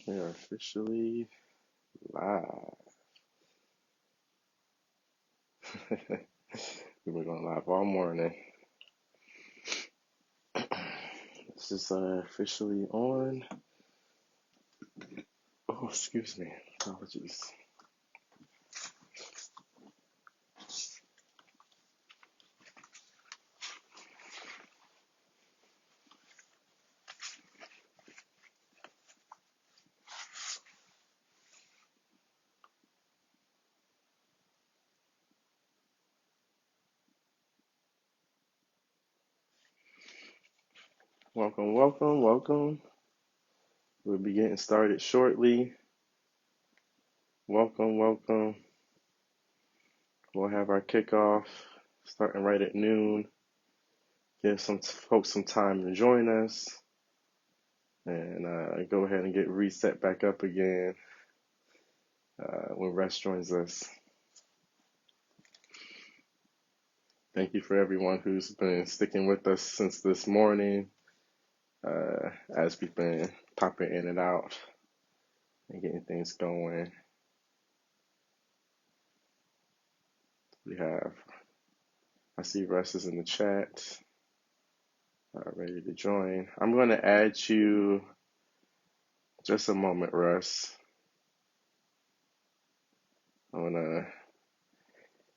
We are officially live. We've been going live all morning. This is officially on. Oh, excuse me. Apologies. Welcome, welcome, welcome. We'll be getting started shortly. Welcome, welcome. We'll have our kickoff starting right at noon. Give some folks some time to join us. And go ahead and get reset back up again when Russ joins us. Thank you for everyone who's been sticking with us since this morning as we've been popping in and out and getting things going. I see Russ is in the chat, ready to join. I'm going to add you just a moment, Russ. I want to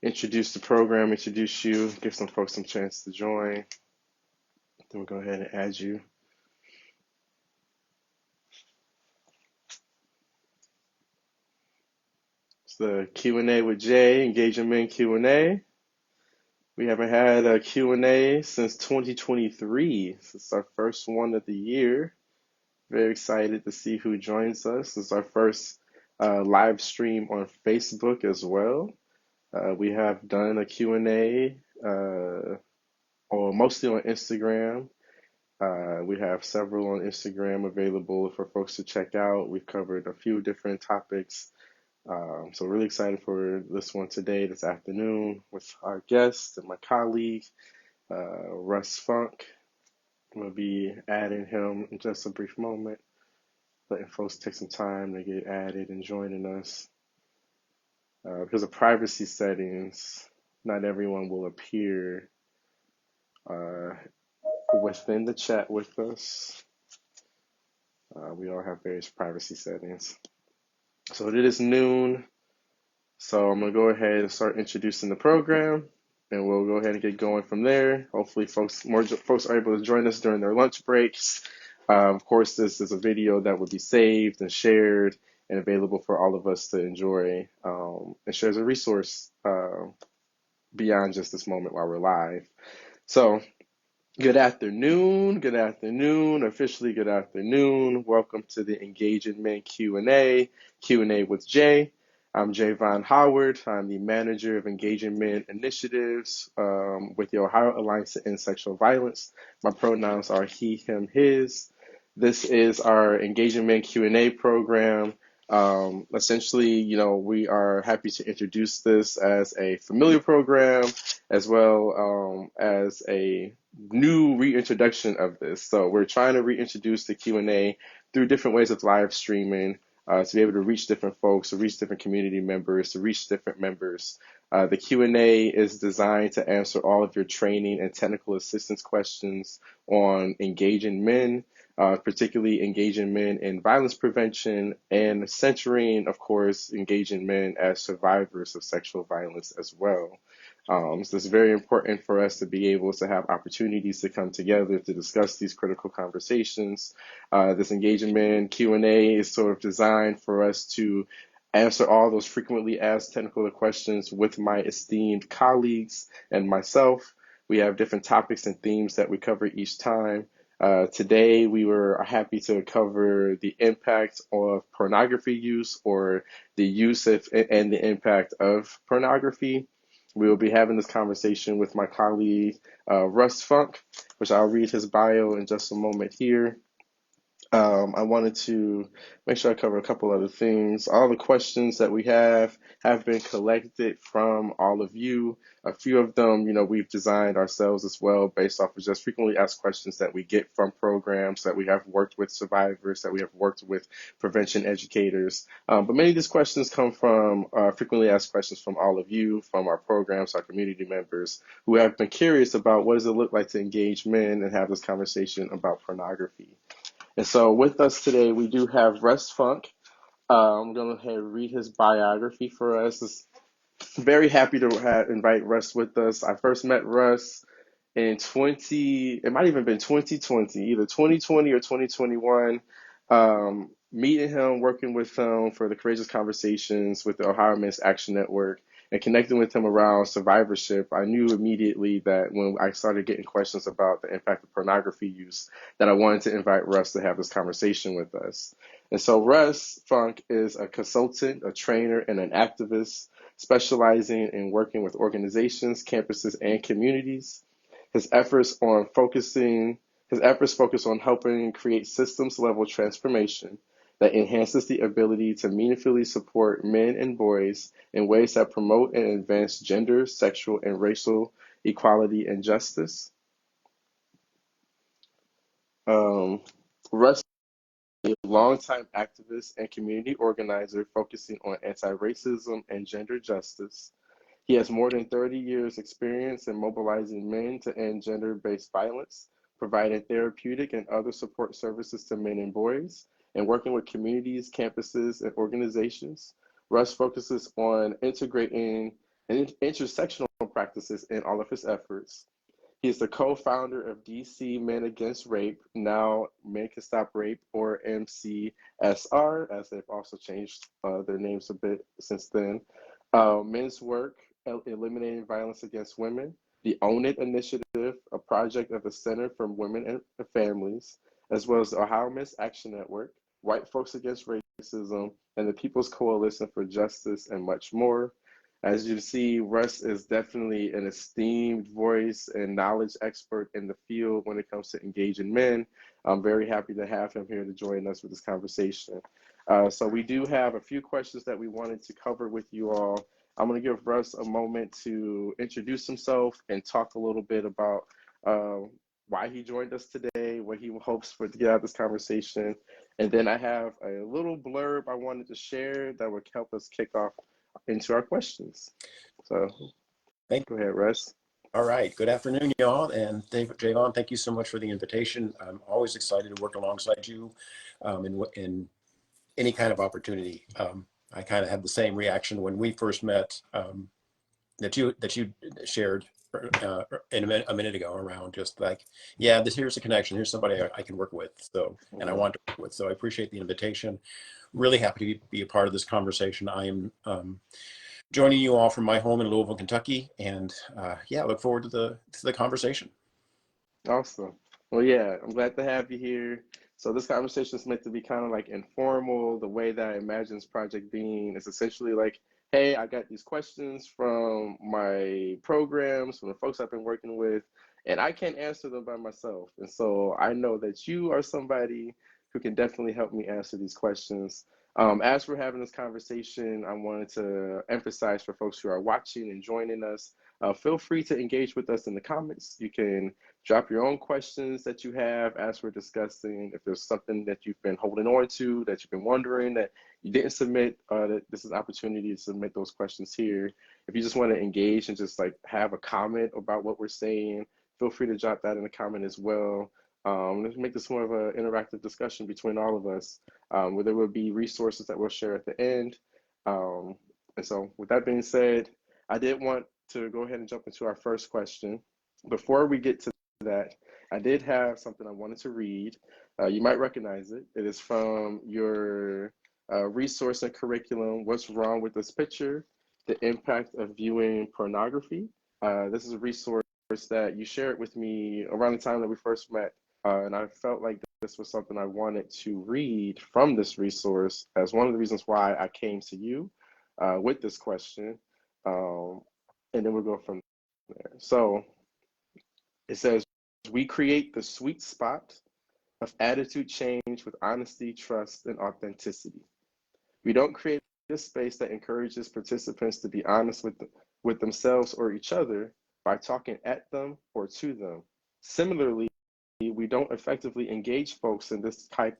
introduce the program, introduce you, give some folks some chance to join. Then we'll go ahead and add you. It's the Q&A with Jay, Engaging Men Q&A. We haven't had a Q&A since 2023. This is our first one of the year. Very excited to see who joins us. This is our first live stream on Facebook as well. We have done a Q&A or mostly on Instagram. We have several on Instagram available for folks to check out. We've covered a few different topics. So really excited for this one today, this afternoon, with our guest and my colleague, Russ Funk. We'll be adding him in just a brief moment, letting folks take some time to get added and joining us. Because of privacy settings, not everyone will appear within the chat with us. We all have various privacy settings. So it is noon, so I'm going to go ahead and start introducing the program, and we'll go ahead and get going from there. Hopefully more folks are able to join us during their lunch breaks. Of course, this is a video that will be saved and shared and available for all of us to enjoy and share as a resource beyond just this moment while we're live. So good afternoon, officially good afternoon. Welcome to the Engaging Men Q&A with Jay. I'm Jay Von Howard. I'm the manager of Engaging Men Initiatives with the Ohio Alliance to End Sexual Violence. My pronouns are he, him, his. This is our Engaging Men Q&A program. Essentially, we are happy to introduce this as a familiar program as well as a new reintroduction of this. So we're trying to reintroduce the Q&A through different ways of live streaming to be able to reach different folks, to reach different community members, to reach different members. The Q&A is designed to answer all of your training and technical assistance questions on engaging men, particularly engaging men in violence prevention and centering, of course, engaging men as survivors of sexual violence as well. So it's very important for us to be able to have opportunities to come together to discuss these critical conversations. This Engaging Men Q&A is sort of designed for us to answer all those frequently asked technical questions with my esteemed colleagues and myself. We have different topics and themes that we cover each time. Today, we were happy to cover the impact of pornography use or the use of and the impact of pornography. We will be having this conversation with my colleague, Russ Funk, which I'll read his bio in just a moment here. I wanted to make sure I cover a couple other things. All the questions that we have been collected from all of you. A few of them, we've designed ourselves as well based off of just frequently asked questions that we get from programs that we have worked with survivors, that we have worked with prevention educators. But many of these questions come from frequently asked questions from all of you, from our programs, our community members who have been curious about what does it look like to engage men and have this conversation about pornography. And so with us today, we do have Russ Funk. I'm going to read his biography for us. It's very happy to invite Russ with us. I first met Russ in it might even been 2020, either 2020 or 2021. Meeting him, working with him for the Courageous Conversations with the Ohio Men's Action Network, and connecting with him around survivorship, I knew immediately that when I started getting questions about the impact of pornography use, that I wanted to invite Russ to have this conversation with us. And so Russ Funk is a consultant, a trainer, and an activist specializing in working with organizations, campuses, and communities. His efforts focus on helping create systems level transformation that enhances the ability to meaningfully support men and boys in ways that promote and advance gender, sexual, and racial equality and justice. Russ is a longtime activist and community organizer focusing on anti-racism and gender justice. He has more than 30 years experience in mobilizing men to end gender-based violence, providing therapeutic and other support services to men and boys, and working with communities, campuses, and organizations. Russ focuses on integrating intersectional practices in all of his efforts. He is the co-founder of DC Men Against Rape, now Men Can Stop Rape, or MCSR, as they've also changed their names a bit since then. Men's Work, Eliminating Violence Against Women, the Own It Initiative, a project of the Center for Women and Families, as well as the Ohio Men's Action Network, White Folks Against Racism, and the People's Coalition for Justice, and much more. As you see, Russ is definitely an esteemed voice and knowledge expert in the field when it comes to engaging men. I'm very happy to have him here to join us with this conversation. So we do have a few questions that we wanted to cover with you all. I'm going to give Russ a moment to introduce himself and talk a little bit about why he joined us today, what he hopes to get out of this conversation. And then I have a little blurb I wanted to share that would help us kick off into our questions. So go ahead, Russ. All right. Good afternoon, y'all. And Javon, thank you so much for the invitation. I'm always excited to work alongside you in any kind of opportunity. I kind of had the same reaction when we first met that you shared a minute ago around just like, yeah, here's a connection. Here's somebody I can work with. So, and I want to work with. So I appreciate the invitation. Really happy to be a part of this conversation. I am joining you all from my home in Louisville, Kentucky, and yeah, look forward to the conversation. Awesome. Well, yeah, I'm glad to have you here. So this conversation is meant to be kind of like informal. The way that I imagine this project being is essentially like, hey, I got these questions from my programs, from the folks I've been working with, and I can't answer them by myself. And so I know that you are somebody who can definitely help me answer these questions. As we're having this conversation, I wanted to emphasize for folks who are watching and joining us, feel free to engage with us in the comments. You can drop your own questions that you have as we're discussing. If there's something that you've been holding on to, that you've been wondering that you didn't submit, that this is an opportunity to submit those questions here. If you just want to engage and just like have a comment about what we're saying, feel free to drop that in the comment as well. Let's make this more of an interactive discussion between all of us, where there will be resources that we'll share at the end. And so with that being said, I did want to go ahead and jump into our first question. Before we get to that, I did have something I wanted to read. You might recognize it. It is from your resource and curriculum, What's Wrong with This Picture? The Impact of Viewing Pornography. This is a resource that you shared with me around the time that we first met. And I felt like this was something I wanted to read from this resource as one of the reasons why I came to you with this question. And then we'll go from there. So it says, we create the sweet spot of attitude change with honesty, trust, and authenticity. We don't create a space that encourages participants to be honest with themselves or each other by talking at them or to them. Similarly, we don't effectively engage folks in this kind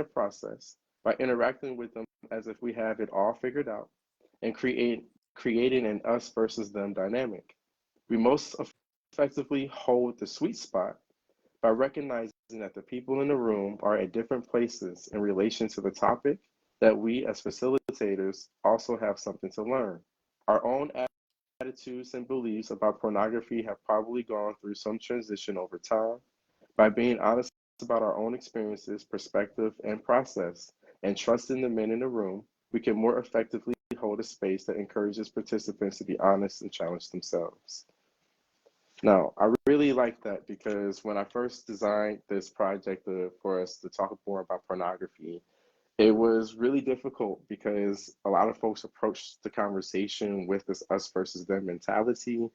of process by interacting with them as if we have it all figured out and creating an us versus them dynamic. We most effectively hold the sweet spot by recognizing that the people in the room are at different places in relation to the topic, that we as facilitators also have something to learn. Our own attitudes and beliefs about pornography have probably gone through some transition over time. By being honest about our own experiences, perspective, and process, and trusting the men in the room, we can more effectively hold a space that encourages participants to be honest and challenge themselves. Now, I really like that because when I first designed this project for us to talk more about pornography, it was really difficult because a lot of folks approach the conversation with this us versus them mentality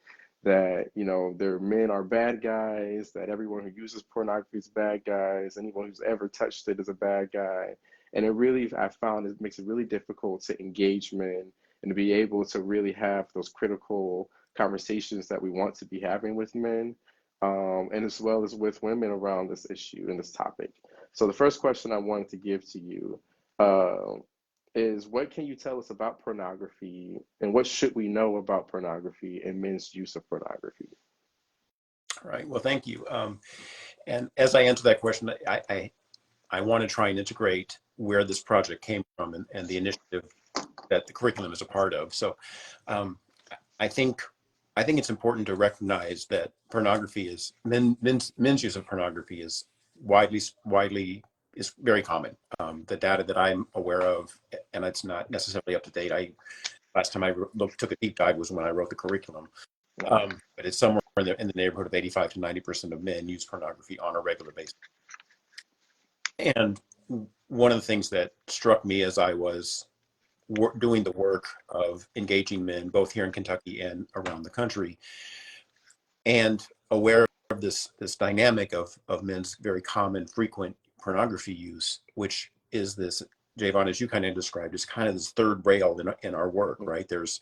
that, you know, their men are bad guys, that everyone who uses pornography is bad guys, anyone who's ever touched it is a bad guy. And it really, I found it makes it really difficult to engage men and to be able to really have those critical conversations that we want to be having with men, and as well as with women around this issue and this topic. So the first question I wanted to give to you uh, is what can you tell us about pornography and what should we know about pornography and men's use of pornography? All right. Well, thank you. And as I answer that question, I want to try and integrate where this project came from and the initiative that the curriculum is a part of. So um, I think it's important to recognize that pornography is men's use of pornography is widely is very common. The data that I'm aware of, and it's not necessarily up to date. Last time I took a deep dive was when I wrote the curriculum. But it's somewhere in the neighborhood of 85 to 90% of men use pornography on a regular basis. And one of the things that struck me as I was doing the work of engaging men, both here in Kentucky and around the country, and aware of this dynamic of men's very common, frequent pornography use, which is this, Javon, as you kind of described, is kind of this third rail in our work, right? There's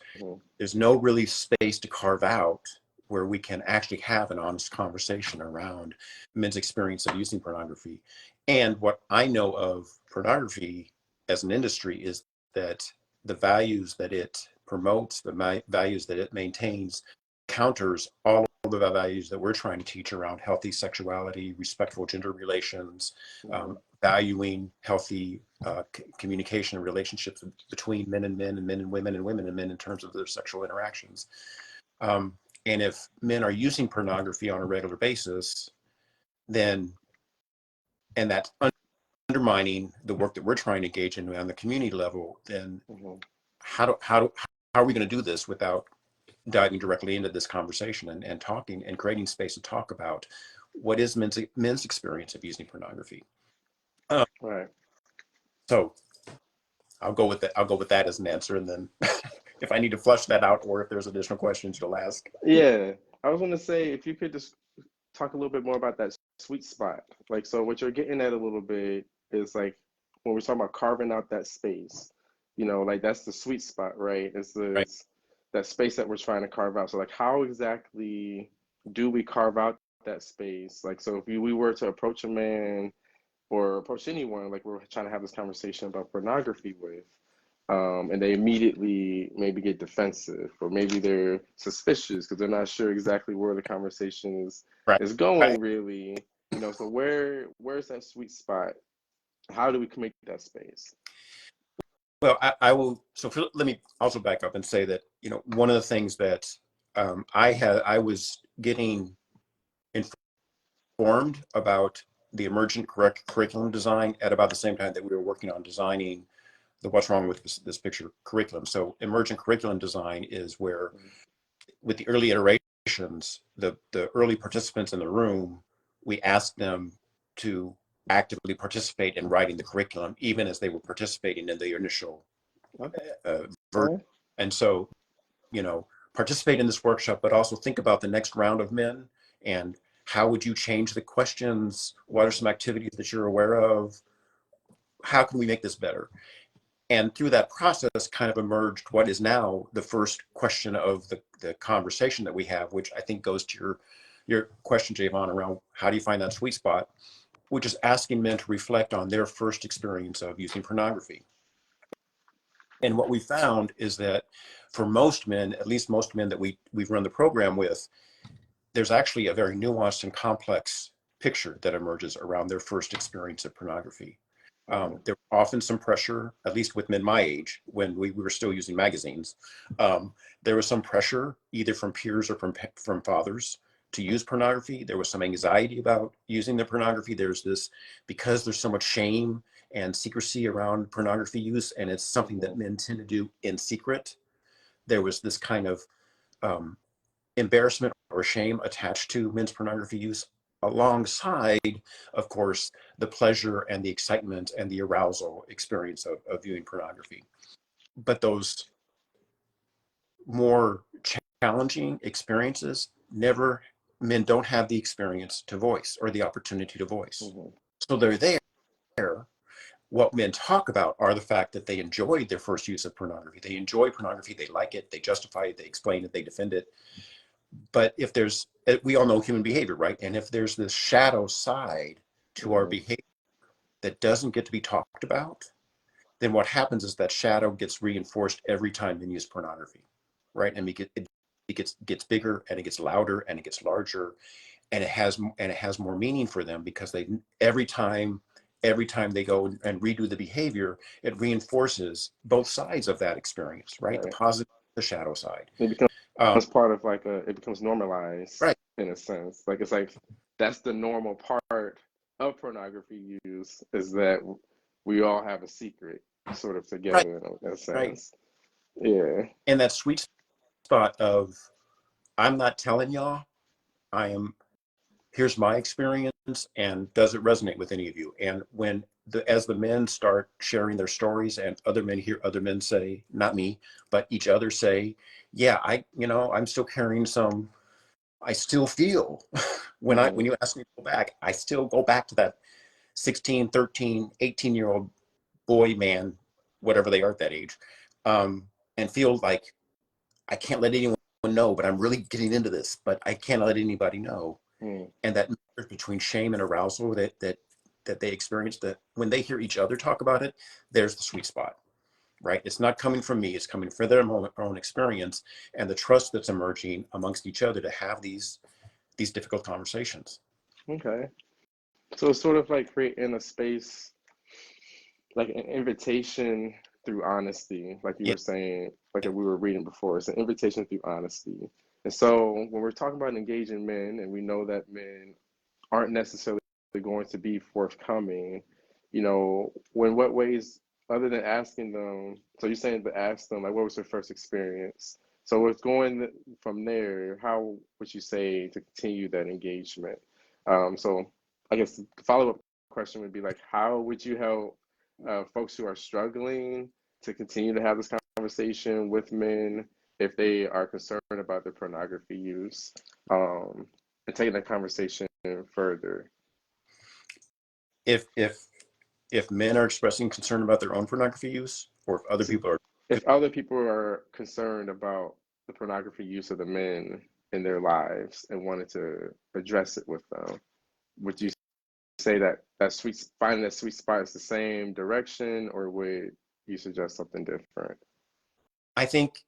no really space to carve out where we can actually have an honest conversation around men's experience of using pornography. And what I know of pornography as an industry is that the values that it promotes, the values that it maintains, counters all of the values that we're trying to teach around healthy sexuality, respectful gender relations, valuing healthy communication and relationships between men and men and men and women and men in terms of their sexual interactions. And if men are using pornography on a regular basis, then, and that's undermining the work that we're trying to engage in on the community level, then how are we going to do this without diving directly into this conversation and talking and creating space to talk about what is men's experience of using pornography? Right. So I'll go with that. I'll go with that as an answer, and then if I need to flush that out, or if there's additional questions, you'll ask. Yeah, I was going to say if you could just talk a little bit more about that sweet spot. Like, so what you're getting at a little bit is like when we're talking about carving out that space, you know, like that's the sweet spot, right? Right. It's that space that we're trying to carve out. So, like, how exactly do we carve out that space? Like, so if we were to approach a man or approach anyone, like we're trying to have this conversation about pornography with, and they immediately maybe get defensive, or maybe they're suspicious because they're not sure exactly where the conversation Right. is going, really. You know, so where's that sweet spot? How do we make that space? Well, I will. So let me also back up and say that, you know, one of the things that I was getting informed about the emergent curriculum design at about the same time that we were working on designing the What's Wrong with this picture curriculum. So emergent curriculum design is where, with the early iterations, the early participants in the room, we asked them to actively participate in writing the curriculum, even as they were participating in the initial version. And so, you know, participate in this workshop, but also think about the next round of men and How would you change the questions? What are some activities that you're aware of? How can we make this better? And through that process kind of emerged what is now the first question of the conversation that we have, which I think goes to your question, Javon, around how do you find that sweet spot, which is asking men to reflect on their first experience of using pornography. And what we found is that for most men, at least most men that we've run the program with, there's actually a very nuanced and complex picture that emerges around their first experience of pornography. There was often some pressure, at least with men my age, when we were still using magazines. There was some pressure either from peers or from fathers to use pornography. There was some anxiety about using the pornography. There's this, because there's so much shame and secrecy around pornography use, and it's something that men tend to do in secret. There was this kind of embarrassment or shame attached to men's pornography use, alongside, of course, the pleasure and the excitement and the arousal experience of viewing pornography. But those more challenging experiences, men don't have the experience to voice or the opportunity to voice. So they're there. What men talk about are the fact that they enjoyed their first use of pornography. They enjoy pornography, they like it, they justify it, they explain it, they defend it. But if we all know human behavior, right? And if there's this shadow side to our behavior that doesn't get to be talked about, then what happens is that shadow gets reinforced every time men use pornography, right? And it gets bigger, and it gets louder, and it gets larger, and it has more meaning for them, because every time they go and redo the behavior, it reinforces both sides of that experience, right? The positive, the shadow side. It becomes part of it becomes normalized, right, in a sense. Like, it's like that's the normal part of pornography use, is that we all have a secret sort of together, in a sense. Yeah. And that sweet spot of, I'm not telling y'all, here's my experience, and does it resonate with any of you? And as the men start sharing their stories, and other men hear other men say, not me, but each other say, yeah, I'm still carrying I still feel when you ask me to go back, I still go back to that 16, 13, 18-year-old boy, man, whatever they are at that age, and feel like I can't let anyone know, but I'm really getting into this, but I can't let anybody know. And that between shame and arousal that they experience, that when they hear each other talk about it, there's the sweet spot, right? It's not coming from me, it's coming from their own experience, and the trust that's emerging amongst each other to have these difficult conversations. Okay. So it's sort of like creating a space, like an invitation through honesty, like you were saying, like we were reading before. It's an invitation through honesty. And so when we're talking about engaging men, and we know that men aren't necessarily going to be forthcoming, what ways, other than asking them, so you're saying to ask them, like, what was their first experience? So it's going from there, how would you say to continue that engagement? So I guess the follow-up question would be, like, how would you help folks who are struggling to continue to have this conversation with men if they are concerned about their pornography use, and taking that conversation further? If men are expressing concern about their own pornography use, or if other people are, if other people are concerned about the pornography use of the men in their lives and wanted to address it with them, would you say that finding that sweet spot is the same direction, or would you suggest something different? I think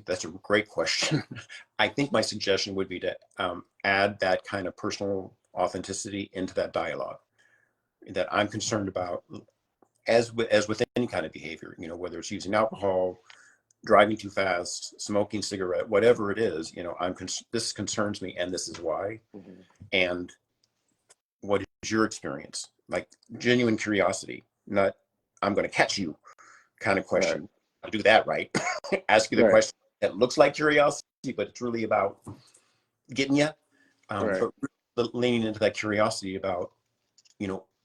that's a great question. I think my suggestion would be to add that kind of personal authenticity into that dialogue, that I'm concerned about, as with any kind of behavior, whether it's using alcohol, driving too fast, smoking cigarette, whatever it is, this concerns me, and this is why. And what is your experience? Like, genuine curiosity, not I'm going to catch you kind of question. Right. I'll do that, right? Ask you the question that looks like curiosity, but it's really about getting you. But leaning into that curiosity about,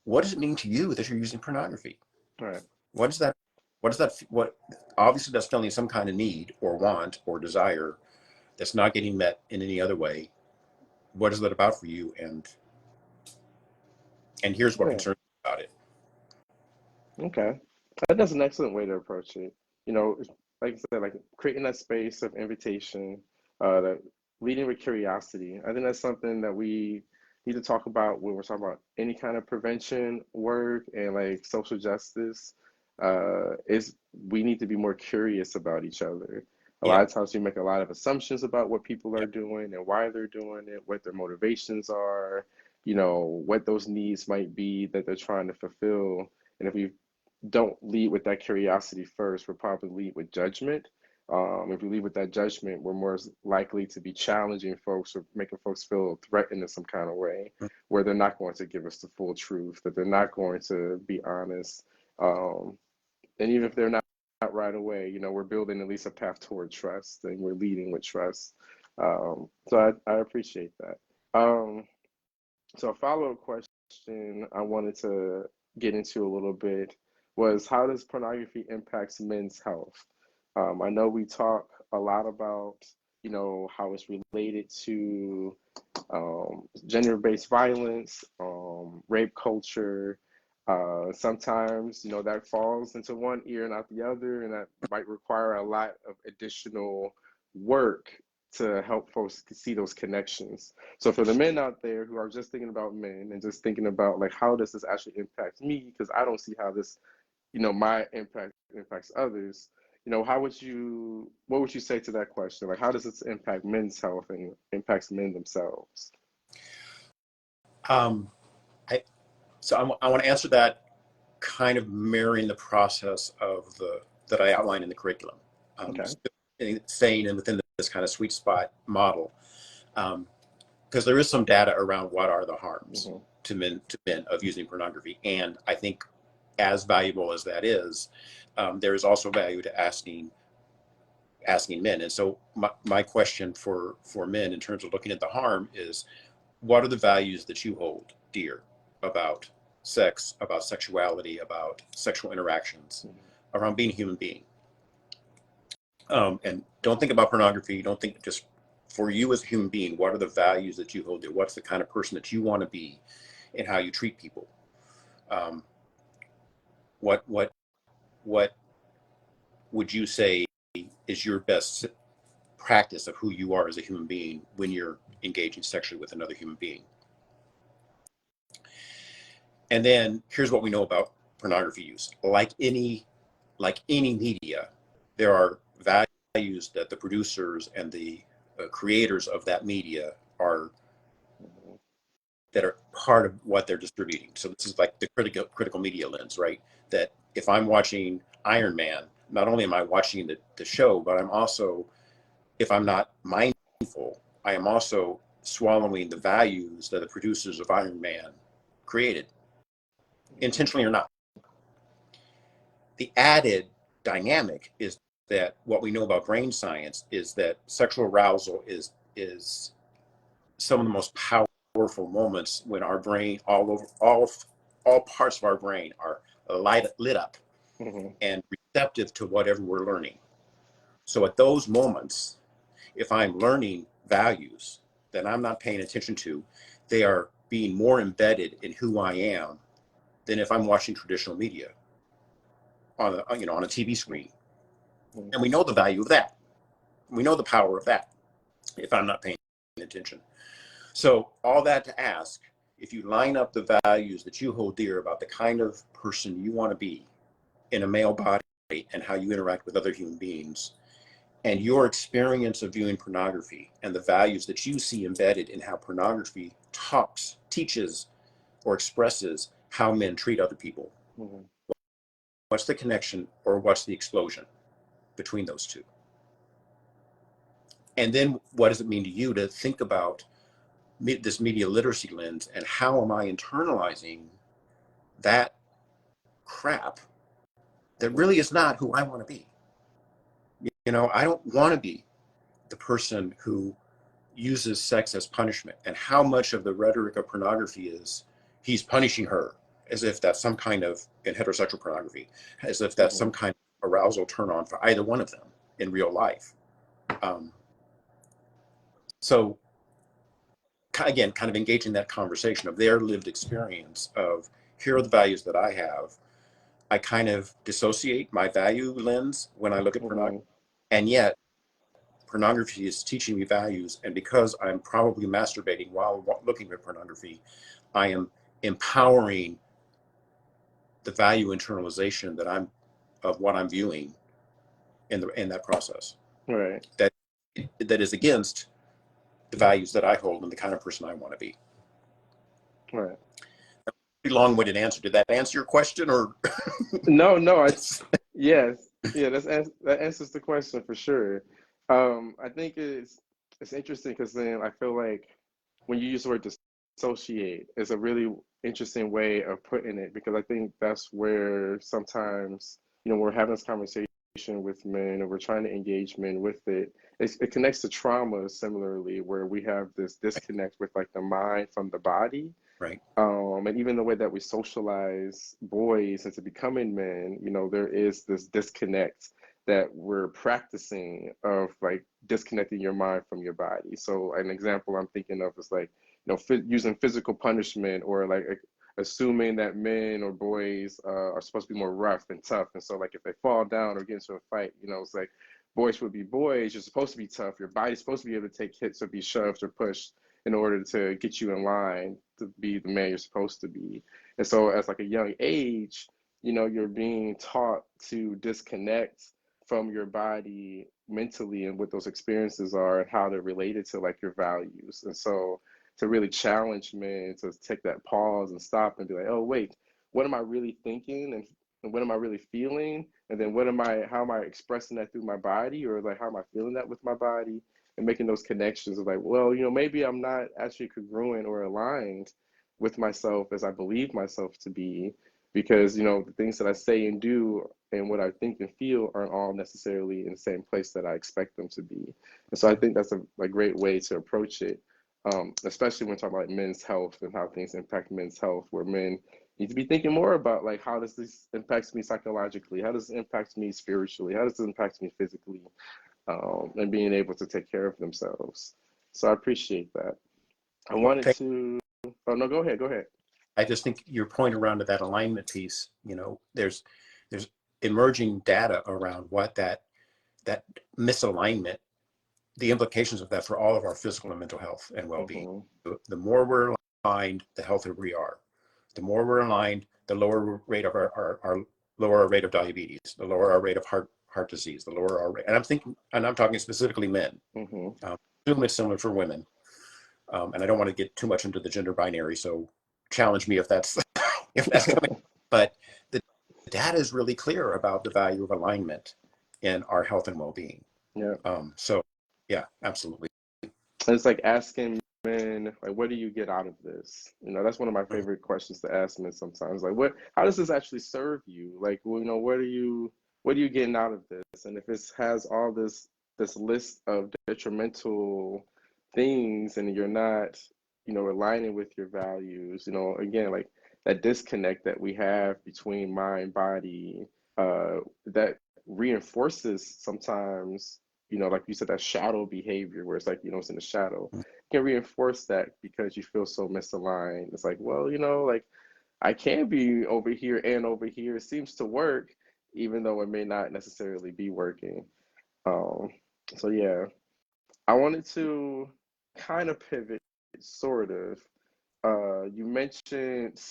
what does it mean to you that you're using pornography? Right. What obviously that's filling some kind of need or want or desire that's not getting met in any other way, what is that about for you? And here's what Yeah. concerns me about it. Okay. That's an excellent way to approach it. You know, like I said, like creating that space of invitation, that leading with curiosity. I think that's something that we need to talk about when we're talking about any kind of prevention work and like social justice. Is we need to be more curious about each other. A Yeah. lot of times we make a lot of assumptions about what people Yeah. are doing and why they're doing it, what their motivations are, you know, what those needs might be that they're trying to fulfill. And if we don't lead with that curiosity first, we'll probably lead with judgment. If we lead with that judgment, we're more likely to be challenging folks or making folks feel threatened in some kind of way, where they're not going to give us the full truth, that they're not going to be honest. Um, and even if they're not right away, you know, we're building at least a path toward trust and we're leading with trust. So I appreciate that. Um, so a follow-up question I wanted to get into a little bit was how does pornography impacts men's health? I know we talk a lot about, you know, how it's related to gender-based violence, rape culture. Sometimes, you know, that falls into one ear and out the other, and that might require a lot of additional work to help folks see those connections. So for the men out there who are just thinking about men and just thinking about like how does this actually impact me? Because I don't see how this, you know, my impact impacts others. You know, what would you say to that question? Like, how does this impact men's health and impacts men themselves? Um, I, I want to answer that kind of mirroring the process of that I outlined in the curriculum. Okay. Staying in within this kind of sweet spot model, because there is some data around what are the harms Hmm. to men of using pornography, and I think as valuable as that is, there is also value to asking men. And so my question for men in terms of looking at the harm is, what are the values that you hold dear about sex, about sexuality, about sexual interactions, around being a human being? And don't think about pornography. Don't think just for you as a human being. What are the values that you hold dear? What's the kind of person that you want to be, and how you treat people? Um, what would you say is your best practice of who you are as a human being when you're engaging sexually with another human being? And then here's what we know about pornography use. Like any media, there are values that the producers and the creators of that media are that are part of what they're distributing. So this is like the critical media lens, right? That if I'm watching Iron Man, not only am I watching the show, but I'm also, if I'm not mindful, I am also swallowing the values that the producers of Iron Man created, intentionally or not. The added dynamic is that what we know about brain science is that sexual arousal is some of the most powerful moments when our brain all parts of our brain are lit up Hmm. and receptive to whatever we're learning. So at those moments, if I'm learning values that I'm not paying attention to, they are being more embedded in who I am than if I'm watching traditional media on a TV screen. And we know the value of that. We know the power of that if I'm not paying attention. So all that to ask, if you line up the values that you hold dear about the kind of person you want to be in a male body and how you interact with other human beings, and your experience of viewing pornography and the values that you see embedded in how pornography teaches, or expresses how men treat other people, Hmm. what's the connection or what's the explosion between those two? And then what does it mean to you to think about this media literacy lens, and how am I internalizing that crap that Hmm. really is not who I want to be? I don't want to be the person who uses sex as punishment, and how much of the rhetoric of pornography is he's punishing her, as if that's some kind of, in heterosexual pornography, as if that's some Hmm. kind of arousal turn on for either one of them in real life. Um, So again, kind of engaging that conversation of their lived experience of here are the values that I have. I kind of dissociate my value lens when I look at pornography, Mm-hmm. and yet pornography is teaching me values. And because I'm probably masturbating while looking at pornography, I am empowering the value internalization that I'm of what I'm viewing in that process. Right. That that is against the values that I hold and the kind of person I want to be. Right. Pretty long-winded answer. Did that answer your question, or No, no, yes, yeah, that answers the question for sure. I think it's interesting because then I feel like when you use the word dissociate, it's a really interesting way of putting it because I think that's where sometimes, we're having this conversation with men or we're trying to engage men with it. It connects to trauma similarly, where we have this disconnect with like the mind from the body, right? and even the way that we socialize boys into becoming men, there is this disconnect that we're practicing of like disconnecting your mind from your body. So an example I'm thinking of is like, using physical punishment or like assuming that men or boys are supposed to be more rough and tough. And so like if they fall down or get into a fight, it's like boys would be boys. You're supposed to be tough. Your body's supposed to be able to take hits or be shoved or pushed in order to get you in line to be the man you're supposed to be. And so as like a young age, you're being taught to disconnect from your body mentally and what those experiences are and how they're related to like your values. And so to really challenge men to take that pause and stop and be like, oh wait, what am I really thinking and what am I really feeling? And then how am I expressing that through my body, or like how am I feeling that with my body? And making those connections of like, well, maybe I'm not actually congruent or aligned with myself as I believe myself to be, because the things that I say and do and what I think and feel aren't all necessarily in the same place that I expect them to be. And so I think that's a great way to approach it, especially when talking about like men's health and how things impact men's health, where men need to be thinking more about like, how does this impact me psychologically? How does it impact me spiritually? How does it impact me physically? And being able to take care of themselves. So I appreciate that. I Well, wanted to. Oh no, go ahead. Go ahead. I just think your point around to that alignment piece, there's emerging data around what that misalignment, the implications of that for all of our physical and mental health and well-being. Mm-hmm. The more we're aligned, the healthier we are. The more we're aligned, the lower rate of our lower our rate of diabetes, the lower our rate of heart disease, the lower our rate. And I'm talking specifically men. Mm-hmm. I assume it's similar for women. And I don't want to get too much into the gender binary, so challenge me if that's if that's coming. But the data is really clear about the value of alignment in our health and well-being. Yeah. So yeah, absolutely. It's like asking men, like, what do you get out of this? That's one of my Mhm. favorite questions to ask men sometimes. Like, how does this actually serve you? Like, well, what are you getting out of this? And if it has all this list of detrimental things and you're not, aligning with your values, again, like that disconnect that we have between mind, body, that reinforces sometimes, like you said, that shadow behavior where it's like, it's in the shadow. Can reinforce that because you feel so misaligned. It's like, well, like I can be over here and over here. It seems to work, even though it may not necessarily be working. Um, so yeah, I wanted to kind of pivot, sort of. You mentioned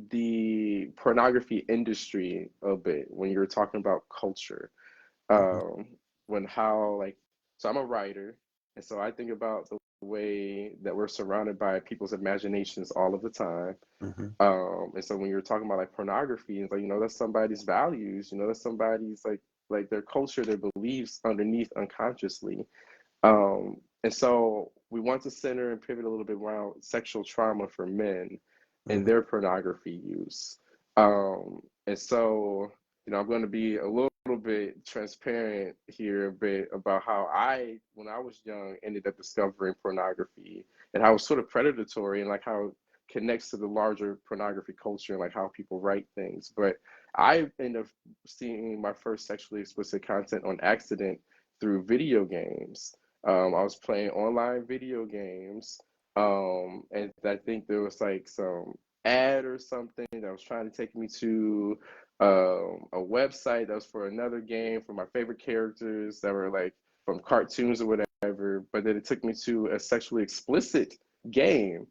the pornography industry a bit when you were talking about culture. Mhm. um when how like so I'm a writer, and so I think about the way that we're surrounded by people's imaginations all of the time. Mhm. And so when you're talking about like pornography, it's like, that's somebody's values, that's somebody's like their culture, their beliefs underneath unconsciously. And so we want to center and pivot a little bit around sexual trauma for men and Mhm. their pornography use. And so, I'm going to be a little bit transparent here a bit about how when I was young, ended up discovering pornography and how it was sort of predatory and like how it connects to the larger pornography culture and like how people write things. But I ended up seeing my first sexually explicit content on accident through video games. I was playing online video games, and I think there was like some ad or something that was trying to take me to a website that was for another game for my favorite characters that were like from cartoons or whatever. But then it took me to a sexually explicit game.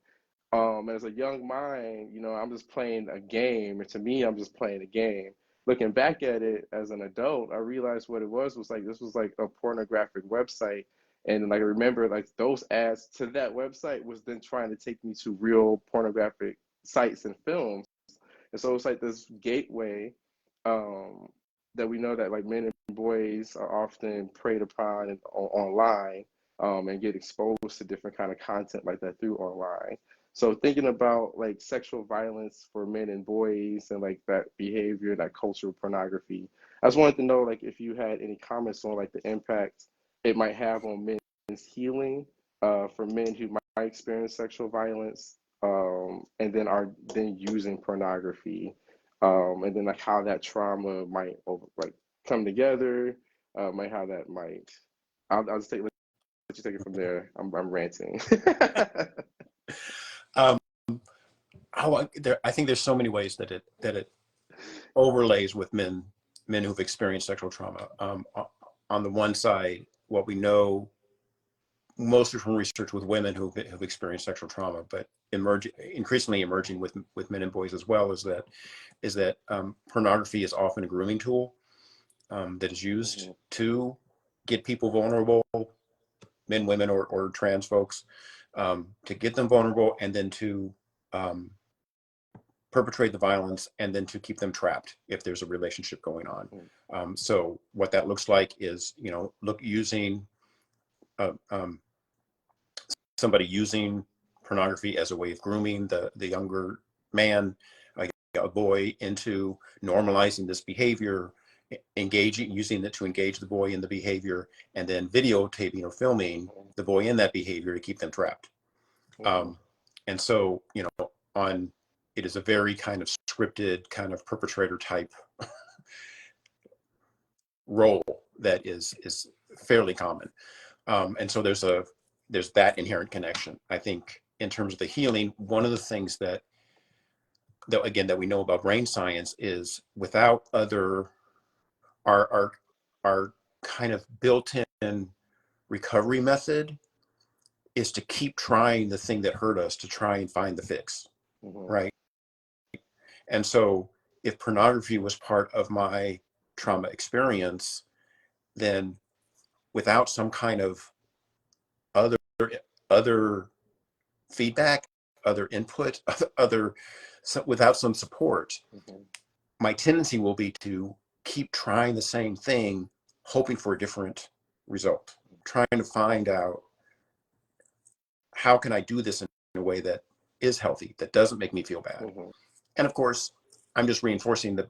As a young mind, I'm just playing a game, and to me, I'm just playing a game. Looking back at it as an adult, I realized what it was like this was like a pornographic website, and like I remember like those ads to that website was then trying to take me to real pornographic sites and films. And so it's like this gateway um, that we know that like men and boys are often preyed upon online, and get exposed to different kind of content like that through online. So thinking about like sexual violence for men and boys and like that behavior, that cultural pornography, I just wanted to know like if you had any comments on like the impact it might have on men's healing, for men who might experience sexual violence, and then are then using pornography, and then like how that trauma might like come together, might how that might. I'll just let you take it from there. I'm ranting. Um, I think there's so many ways that it overlays with men who've experienced sexual trauma. On the one side, what we know mostly from research with women who've experienced sexual trauma, but increasingly emerging with men and boys as well, is that pornography is often a grooming tool that is used Mm-hmm. to get people vulnerable, men, women, or trans folks, to get them vulnerable, and then to perpetrate the violence, and then to keep them trapped if there's a relationship going on. So what that looks like is, using uh, um, somebody using pornography as a way of grooming the younger man, a boy, into normalizing this behavior, using it to engage the boy in the behavior, and then videotaping or filming the boy in that behavior to keep them trapped. Mm-hmm. And so, it is a very kind of scripted, kind of perpetrator type role that is fairly common. And so there's that inherent connection. I think in terms of the healing, one of the things that we know about brain science is without our kind of built-in recovery method is to keep trying the thing that hurt us to try and find the fix, Mm-hmm. right? And so if pornography was part of my trauma experience, then without some kind of other other feedback, other input, without some support, Mm-hmm. my tendency will be to keep trying the same thing, hoping for a different result, trying to find out how can I do this in a way that is healthy, that doesn't make me feel bad. Mm-hmm. And of course, I'm just reinforcing the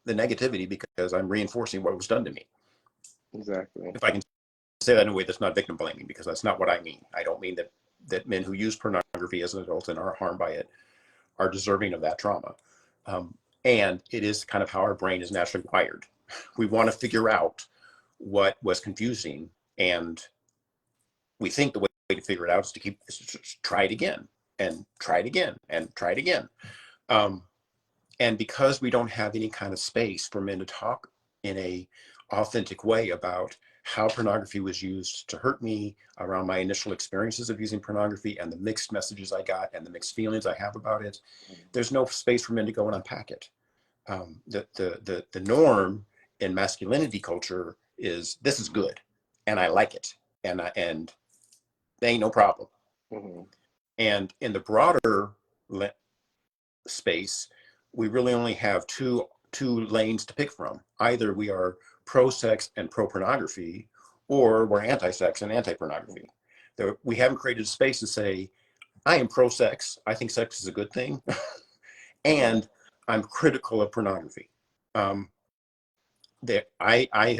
negativity because I'm reinforcing what was done to me. Exactly. If I can say that in a way that's not victim blaming, because that's not what I mean. I don't mean that men who use pornography as an adult and are harmed by it are deserving of that trauma. And it is kind of how our brain is naturally wired. We want to figure out what was confusing, and we think the way to figure it out is to try it again and try it again and try it again. Um, and because we don't have any kind of space for men to talk in a authentic way about how pornography was used to hurt me, around my initial experiences of using pornography and the mixed messages I got and the mixed feelings I have about it, there's no space for men to go and unpack it. The norm in masculinity culture is this is good and I like it, and they ain't no problem. Mm-hmm. And in the broader space, we really only have two lanes to pick from. Either we are pro-sex and pro-pornography, or we're anti-sex and anti-pornography. We haven't created a space to say, I am pro-sex, I think sex is a good thing, and I'm critical of pornography. That I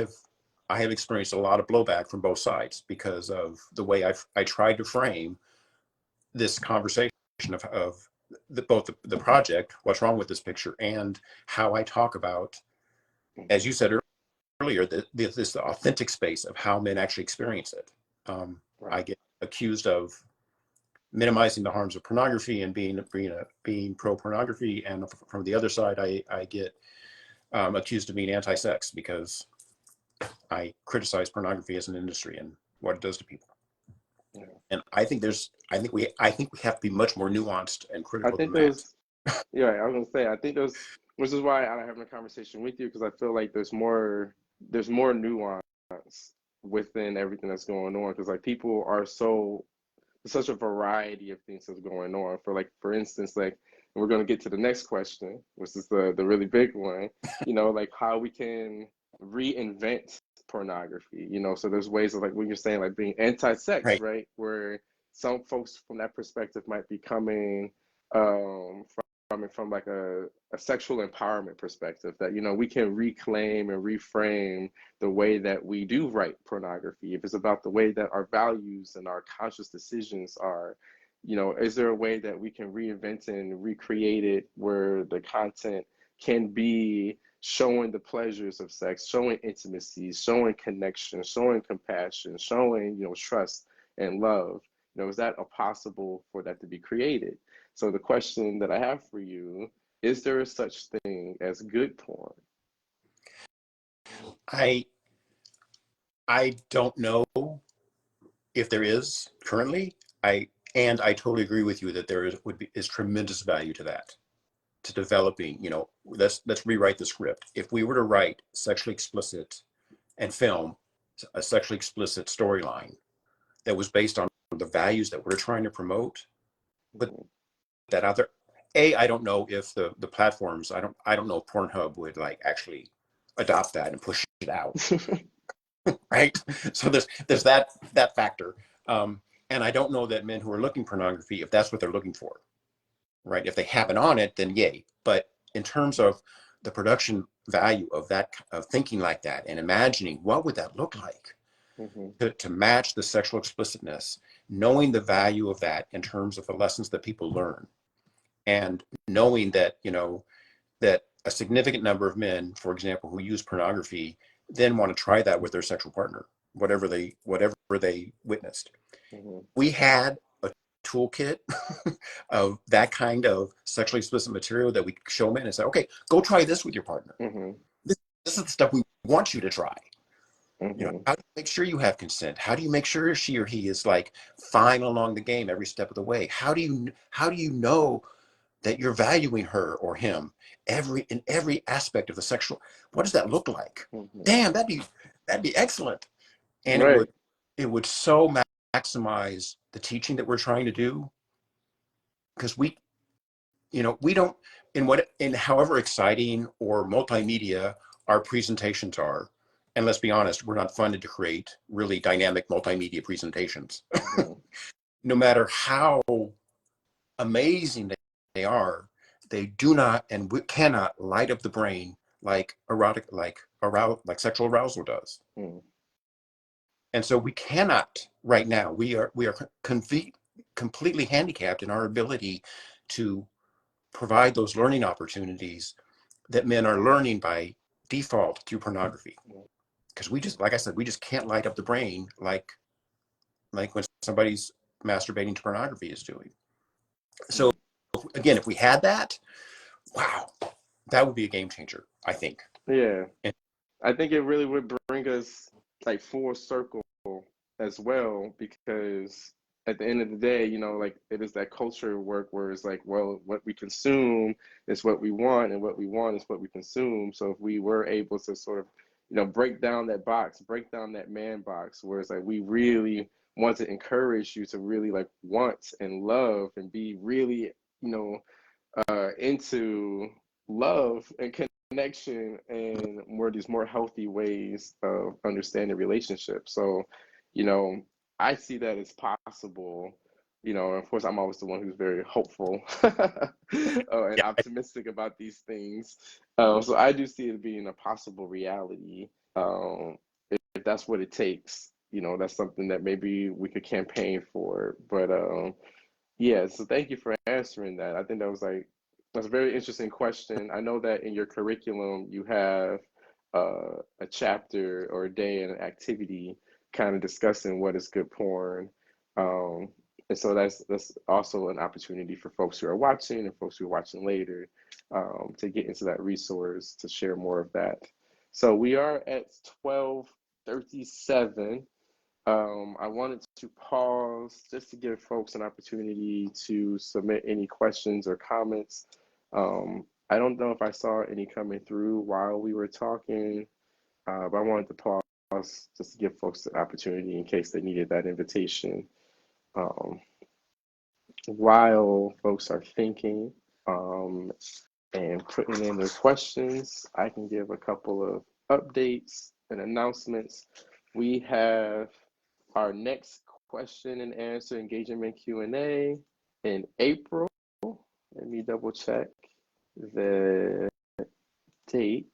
have experienced a lot of blowback from both sides because of the way I tried to frame this conversation of both the project, what's wrong with this picture, and how I talk about, as you said earlier, this authentic space of how men actually experience it. Right. I get accused of minimizing the harms of pornography and being pro pornography, and from the other side, I get accused of being anti-sex because I criticize pornography as an industry and what it does to people. Yeah. And I think we have to be much more nuanced and I critical think than that. those, yeah, I was gonna say, I think those, which is why I'm having a conversation with you because I feel like there's more nuance within everything that's going on because like people are such a variety of things that's going on. For instance, like we're gonna get to the next question, which is the really big one, like how we can reinvent pornography, so there's ways of like when you're saying like being anti-sex, Right. right? Where some folks from that perspective might be coming um from like a sexual empowerment perspective that we can reclaim and reframe the way that we do write pornography. If it's about the way that our values and our conscious decisions are, is there a way that we can reinvent and recreate it where the content can be showing the pleasures of sex, showing intimacy, showing connection, showing compassion, showing, trust and love? Is that a possible for that to be created? So the question that I have for you, is there a such thing as good porn? I I don't know if there is currently. I totally agree with you that there is tremendous value to that, to developing. Let's rewrite the script. If we were to write sexually explicit and film a sexually explicit storyline that was based on the values that we're trying to promote, put Mhm. that out there. I don't know if the platforms. I don't know if Pornhub would like actually adopt that and push it out. Right. So there's that factor. Um, and I don't know that men who are looking pornography, if that's what they're looking for, right? If they happen on it, then yay. But in terms of the production value of that, of thinking like that and imagining what would that look like Mhm. to match the sexual explicitness, knowing the value of that in terms of the lessons that people learn, and knowing that that a significant number of men, for example, who use pornography, then want to try that with their sexual partner, whatever they witnessed. Mhm. We had a toolkit of that kind of sexually explicit material that we show men and say, okay, go try this with your partner. Mhm. This is the stuff we want you to try. Mhm. How do you make sure you have consent? How do you make sure she or he is like fine along the game every step of the way? How do you know that you're valuing her or him in every aspect of the sexual? What does that look like? Mhm. Damn, that'd be excellent. And it would Right. it would so maximize the teaching that we're trying to do, because we don't, in however exciting or multimedia our presentations are, and let's be honest, we're not funded to create really dynamic multimedia presentations. Mhm. No matter how amazing they are, they do not and cannot light up the brain like sexual arousal does. Mhm. And so we cannot right now. We are completely handicapped in our ability to provide those learning opportunities that men are learning by default through pornography. Because we just, like I said, we just can't light up the brain like when somebody's masturbating to pornography is doing. So Mhm. again, if we had that, wow, that would be a game changer, I think. Yeah. And I think it really would bring us like full circle as well because at the end of the day, like it is that culture work where it's like, well, what we consume is what we want and what we want is what we consume. So if we were able to sort of, break down that box, break down that man box where it's like we really want to encourage you to really like want and love and be really, you know, into love and connection and these more healthy ways of understanding relationships. So, you know, I see that as possible. Of course, I'm always the one who's very hopeful and yeah, optimistic about these things. So I do see it being a possible reality. If that's what it takes, that's something that maybe we could campaign for. But yeah, so thank you for answering that. I think that's a very interesting question. I know that in your curriculum you have a chapter or a day and an activity kind of discussing what is good porn. Um, and so that's also an opportunity for folks who are watching and folks who are watching later, to get into that resource to share more of that. So we are at 12:37. I wanted to pause just to give folks an opportunity to submit any questions or comments. I don't know if I saw any coming through while we were talking, but I wanted to pause just to give folks the opportunity in case they needed that invitation. Um, while folks are thinking and putting in their questions, I can give a couple of updates and announcements. We have our next question and answer engagement Q&A in April. Let me double check the date.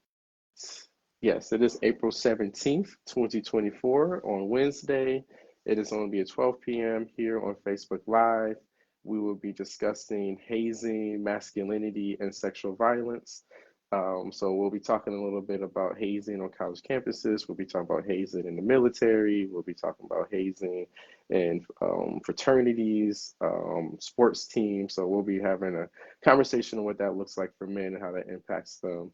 Yes, it is April 17th, 2024 on Wednesday. It is going to be at 12 p.m. here on Facebook Live. We will be discussing hazing, masculinity, and sexual violence. So we'll be talking a little bit about hazing on college campuses. We'll be talking about hazing in the military. We'll be talking about hazing in fraternities, sports teams. So we'll be having a conversation on what that looks like for men and how that impacts them.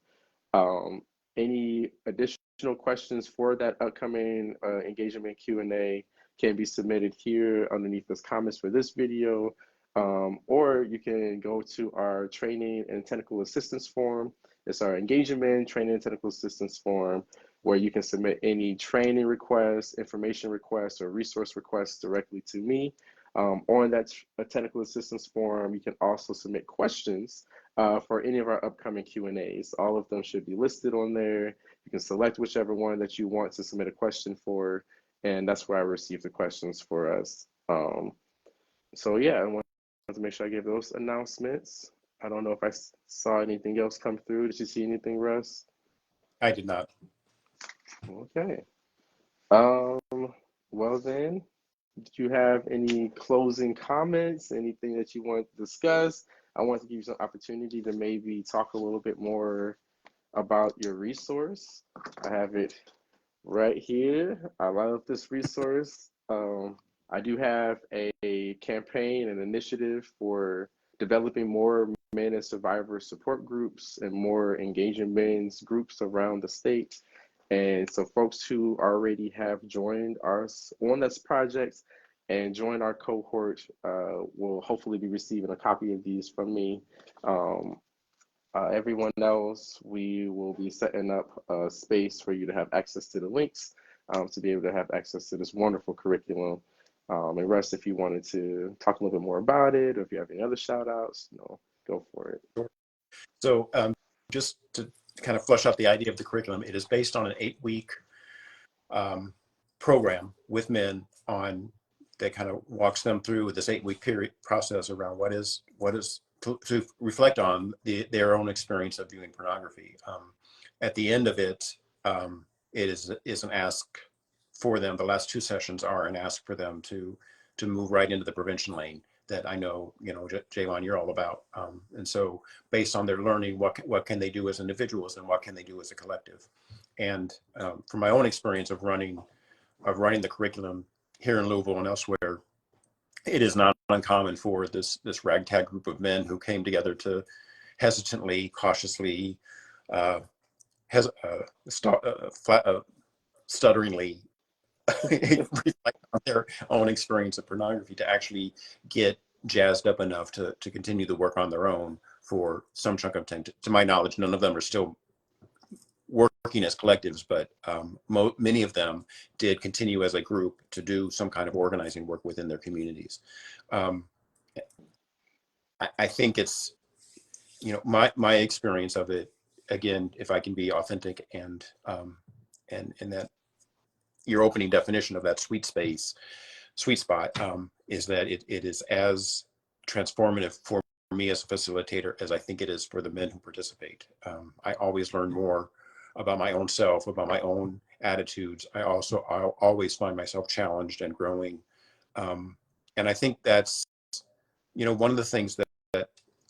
Any additional questions for that upcoming engagement Q&A can be submitted here underneath this comments for this video, or you can go to our training and technical assistance form. It's our engagement training and technical assistance form where you can submit any training requests, information requests, or resource requests directly to me. On that technical assistance form, you can also submit questions for any of our upcoming Q&As. All of them should be listed on there. You can select whichever one that you want to submit a question for, and that's where I receive the questions for us. So yeah, I wanted to make sure I gave those announcements. I don't know if I saw anything else come through. Did you see anything, Russ? I did not. Okay. Well then, do you have any closing comments, anything that you want to discuss? I want to give you some opportunity to maybe talk a little bit more about your resource. I have it right here. I love this resource. I do have a campaign and initiative for developing more men and survivor support groups and more engaging men's groups around the state. And so folks who already have joined us on this project and joined our cohort will hopefully be receiving a copy of these from me. Everyone else, we will be setting up a space for you to have access to the links to be able to have access to this wonderful curriculum. And Russ, if you wanted to talk a little bit more about it, or if you have any other shout outs, go for it. Sure. So just to kind of flesh out the idea of the curriculum, it is based on an 8-week program with men that kind of walks them through this 8-week period process around what is to reflect on their own experience of viewing pornography. At the end of it, it is an ask for them. The last 2 sessions are an ask for them to move right into the prevention lane that I know, Javon, you're all about. And so based on their learning, what can they do as individuals and what can they do as a collective? And from my own experience of running the curriculum here in Louisville and elsewhere, it is not uncommon for this ragtag group of men who came together to hesitantly, cautiously, stutteringly reflect on their own experience of pornography to actually get jazzed up enough to continue the work on their own for some chunk of time. To my knowledge, none of them are still working as collectives, but many of them did continue as a group to do some kind of organizing work within their communities. I think it's, my experience of it, again, if I can be authentic and that your opening definition of that sweet spot is that it is as transformative for me as a facilitator as I think it is for the men who participate. I always learn more about my own self, about my own attitudes. I'll always find myself challenged and growing. And I think that's, one of the things that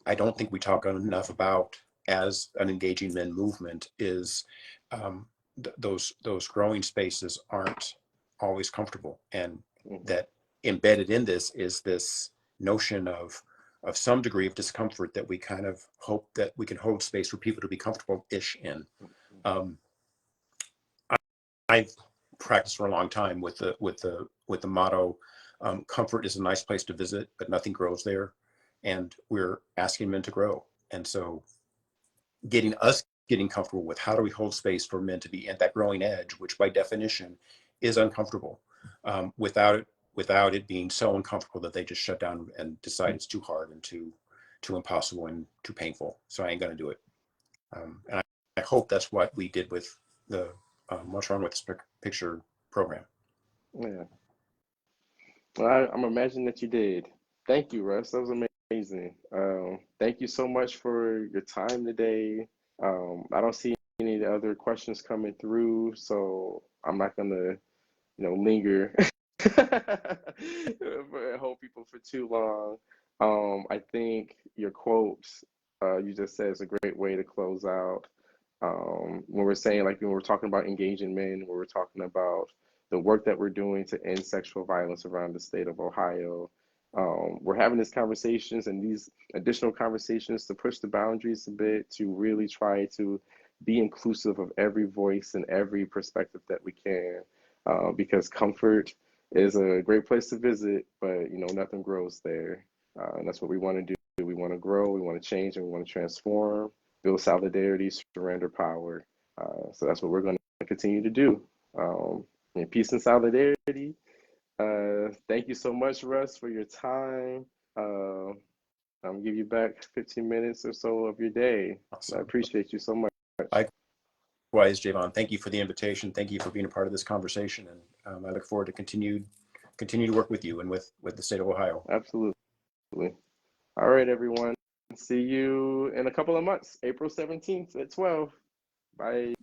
I don't think we talk enough about as an engaging men movement is those growing spaces aren't always comfortable, and Hmm. that embedded in this is this notion of some degree of discomfort that we kind of hope that we can hold space for people to be comfortable-ish in. Um, I've practiced for a long time with the motto, comfort is a nice place to visit, but nothing grows there, and we're asking men to grow. And so getting comfortable with how do we hold space for men to be at that growing edge, which by definition is uncomfortable, without it being so uncomfortable that they just shut down and decide it's too hard and too impossible and too painful. So I ain't gonna do it. And I hope that's what we did with the What's Wrong with This Picture program. Yeah. Well, I'm imagining that you did. Thank you, Russ. That was amazing. Thank you so much for your time today. I don't see any other questions coming through, so I'm not gonna, linger hold people for too long. I think your quotes you just said is a great way to close out. When we're saying, like, when we're talking about engaging men, when we're talking about the work that we're doing to end sexual violence around the state of Ohio, we're having these conversations and these additional conversations to push the boundaries a bit, to really try to be inclusive of every voice and every perspective that we can, because comfort is a great place to visit, but nothing grows there, and that's what we want to do. We want to grow, we want to change, and we want to transform, build solidarity, surrender power. So that's what we're going to continue to do. In peace and solidarity. Thank you so much, Russ, for your time. I'm gonna give you back 15 minutes or so of your day. I Awesome. appreciate you so much. Likewise, Javon, thank you for the invitation. Thank you for being a part of this conversation, and I look forward to continue to work with you and with the state of Ohio. Absolutely. All right, everyone. See you in a couple of months, April 17th at 12. Bye.